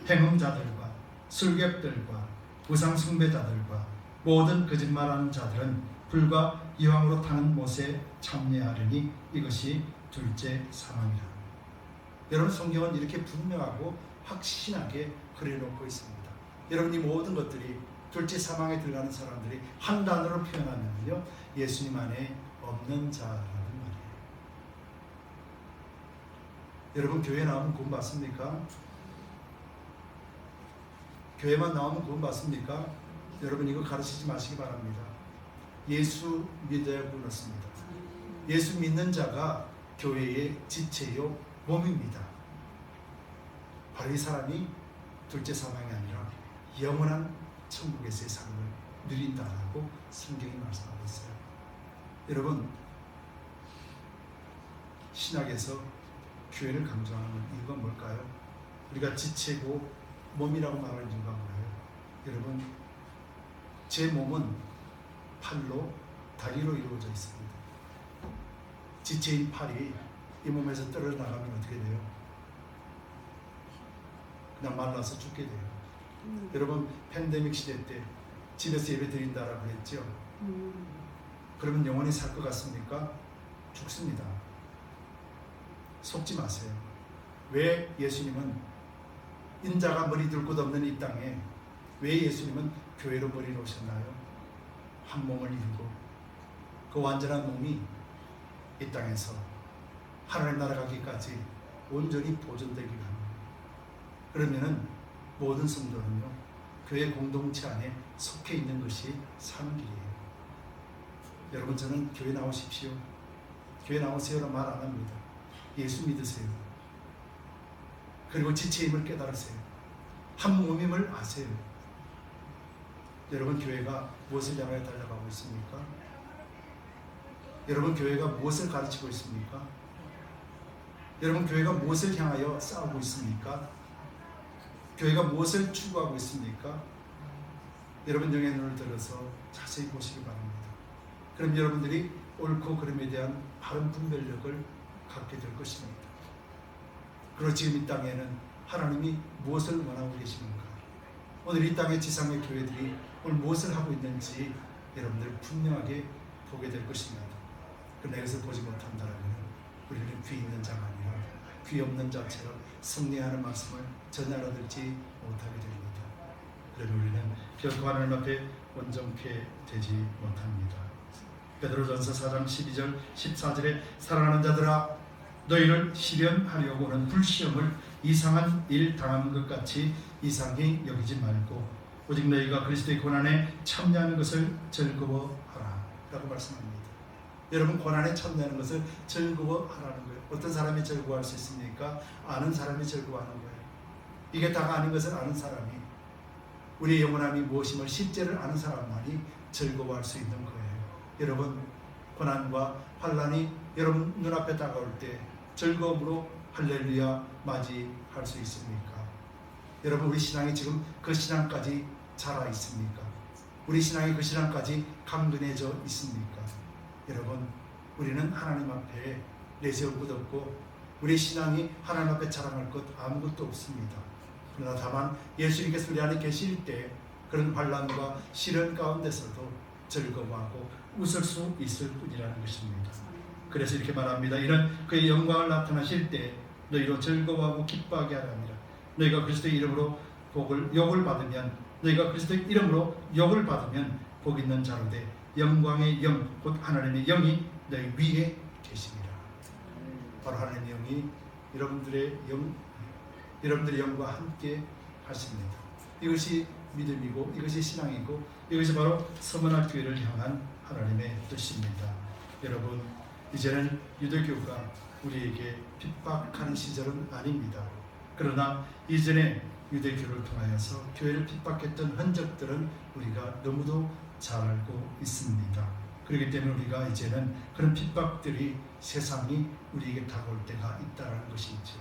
행음자들과 술객들과 우상숭배자들과 모든 거짓말하는 자들은 불과 이왕으로 타는 못에 참여하려니 이것이 둘째 사망이라. 여러분, 성경은 이렇게 분명하고 확신하게 그려놓고 있습니다. 여러분, 이 모든 것들이 둘째 사망에 들어가는 사람들이 한 단어로 표현하면요, 예수님 안에 없는 자라는 말이에요. 여러분, 교회 나오면 구원 받습니까? 교회만 나오면 구원 받습니까? 여러분, 이거 가르치지 마시기 바랍니다. 예수 믿어야 구원 얻습니다. 예수 믿는 자가 교회의 지체요 몸입니다. 바로 이 사람이 둘째 사망이 아니라 영원한 천국에서의 삶을 누린다라고 성경이 말씀하고 있어요. 여러분, 신약에서 교회를 강조하는 이유가 뭘까요? 우리가 지체고 몸이라고 말하는 이유가 뭐예요? 여러분, 제 몸은 팔로 다리로 이루어져 있습니다. 지체인 팔이 이 몸에서 떨어져 나가면 어떻게 돼요? 그냥 말라서 죽게 돼요. 여러분, 팬데믹 시대 때 집에서 예배 드린다라고 했죠? 그러면 영원히 살 것 같습니까? 죽습니다. 속지 마세요. 왜 예수님은 인자가 머리 둘 곳 없는 이 땅에 왜 예수님은 교회로 머리를 오셨나요? 한 몸을 이루고 그 완전한 몸이 이 땅에서 하나님 나라 가기까지 온전히 보존되기를 합니다. 그러면은 모든 성도는요, 교회 공동체 안에 속해 있는 것이 사는 길이에요. 여러분, 저는 교회 나오십시오, 교회 나오세요라고 말 안 합니다. 예수 믿으세요. 그리고 지체임을 깨달으세요. 한 몸임을 아세요. 여러분, 교회가 무엇을 향하여 달려가고 있습니까? 여러분, 교회가 무엇을 가르치고 있습니까? 여러분, 교회가 무엇을 향하여 싸우고 있습니까? 교회가 무엇을 추구하고 있습니까? 여러분, 영의 눈을 들어서 자세히 보시기 바랍니다. 그럼 여러분들이 옳고 그름에 대한 바른 분별력을 갖게 될 것입니다. 그리고 지금 이 땅에는 하나님이 무엇을 원하고 계시는가? 오늘 이 땅의 지상의 교회들이 오늘 무엇을 하고 있는지 여러분들 분명하게 보게 될 것입니다. 그러나 이것을 보지 못한다면 우리는 귀 있는 자가 아니라 귀 없는 자처럼 승리하는 말씀을 전혀 알아듣지 못하게 됩니다. 그러면 우리는 결코 하나님 앞에 온전케 되지 못합니다. 베드로전서 4장 12절 14절에 사랑하는 자들아, 너희를 시련하려고 하는 불시험을 이상한 일 당하는 것 같이 이상히 여기지 말고 오직 너희가 그리스도의 고난에 참여하는 것을 즐거워하라 라고 말씀합니다. 여러분, 고난에 참여하는 것을 즐거워하라는 거예요. 어떤 사람이 즐거워할 수 있습니까? 아는 사람이 즐거워하는 거예요. 이게 다가 아닌 것을 아는 사람이, 우리의 영원함이 무엇임을 실제를 아는 사람만이 즐거워할 수 있는 거예요. 여러분, 고난과 환난이 여러분 눈앞에 다가올 때 즐거움으로 할렐루야 맞이할 수 있습니까? 여러분, 우리 신앙이 지금 그 신앙까지 자라 있습니까? 우리 신앙이 그 신앙까지 강건해져 있습니까? 여러분, 우리는 하나님 앞에 내세울 것 없고 우리 신앙이 하나님 앞에 자랑할 것 아무것도 없습니다. 그러나 다만 예수님께서 우리 안에 계실 때 그런 환난과 시련 가운데서도 즐거워하고 웃을 수 있을 뿐이라는 것입니다. 그래서 이렇게 말합니다. 이런 그의 영광을 나타나실 때 너희로 즐거워하고 기뻐하게 하라니라. 너희가 그리스도의 이름으로 욕을 받으면 너희가 그리스도의 이름으로 욕을 받으면 복 있는 자로 돼 영광의 영 곧 하나님의 영이 너희 위에 계십니다. 바로 하나님의 영이 여러분들의 영과 함께 하십니다. 이것이 믿음이고 이것이 신앙이고 이것이 바로 서머나 교회를 향한 하나님의 뜻입니다. 여러분, 이제는 유대교가 우리에게 핍박하는 시절은 아닙니다. 그러나 이전에 유대교를 통하여서 교회를 핍박했던 흔적들은 우리가 너무도 잘 알고 있습니다. 그렇기 때문에 우리가 이제는 그런 핍박들이 세상이 우리에게 다가올 때가 있다는 것이죠.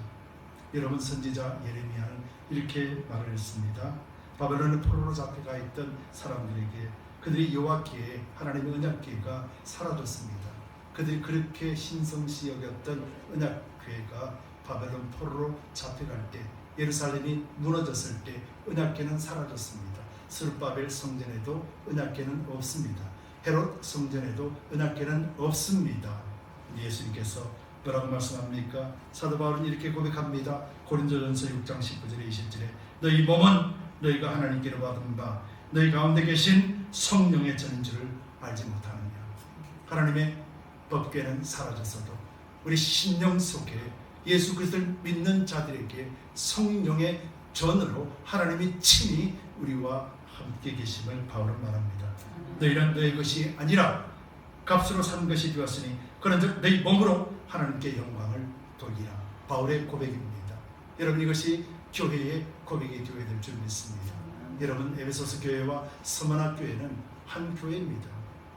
여러분, 선지자 예레미야는 이렇게 말을 했습니다. 바벨론의 포로로 잡혀가 있던 사람들에게 그들이 여호와께 하나님의 언약궤가 사라졌습니다. 그들이 그렇게 신성시 여겼던 언약궤가 바벨론 포로로 잡혀갈 때, 예루살렘이 무너졌을 때 언약궤는 사라졌습니다. 스룹바벨 성전에도 언약궤는 없습니다. 헤롯 성전에도 언약궤는 없습니다. 예수님께서 뭐라고 말씀합니까? 사도 바울은 이렇게 고백합니다. 고린도전서 6장 19절에 20절에 너희 몸은 너희가 하나님께로 받은 바 너희 가운데 계신 성령의 전인 줄을 알지 못하느냐. 하나님의 법궤는 사라졌어도 우리 심령 속에 예수 그리스도를 믿는 자들에게 성령의 전으로 하나님이 친히 우리와 함께 계심을 바울은 말합니다. 너희는 너희 것이 아니라 값으로 산 것이 되었으니 그런즉 너희 몸으로 하나님께 영광을 돌리라. 바울의 고백입니다. 여러분, 이것이 교회의 고백이 되어야 될 줄 믿습니다. 여러분, 에베소서 교회와 서머나 교회는 한 교회입니다.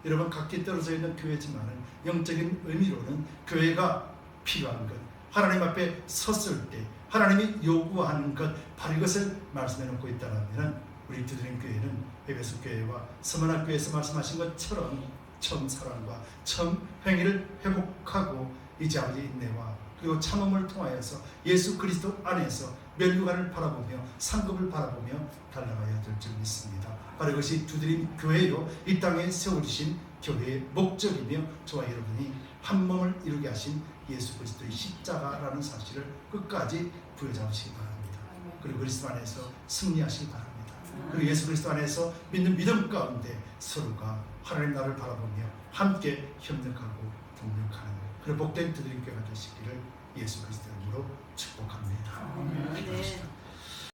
여러분, 각기 떨어져 있는 교회지만 영적인 의미로는 교회가 필요한 것, 하나님 앞에 섰을 때 하나님이 요구하는 것, 바로 이것을 말씀해 놓고 있다면 우리 두드림 교회는 에베소 교회와 서머나 교회에서 말씀하신 것처럼 처음 사랑과 처음 행위를 회복하고 이제 아버지의 인내와 그리고 참음을 통하여서 예수 그리스도 안에서 멸류관을 바라보며 상급을 바라보며 달려가야 될 줄 믿습니다. 바로 이것이 두드림 교회로 이 땅에 세워주신 교회의 목적이며 저와 여러분이 한 몸을 이루게 하신 예수 그리스도의 십자가라는 사실을 끝까지 부여잡으시기 바랍니다. 그리고 그리스도 안에서 승리하시기 바랍니다. 그리고 예수 그리스도 안에서 믿는 믿음 가운데 서로가 하나님 나라를 바라보며 함께 협력하고 동력하는 그런 복된 두드림 교회가 되시기를 예수 그리스도의 이름으로 축복합니다. 네.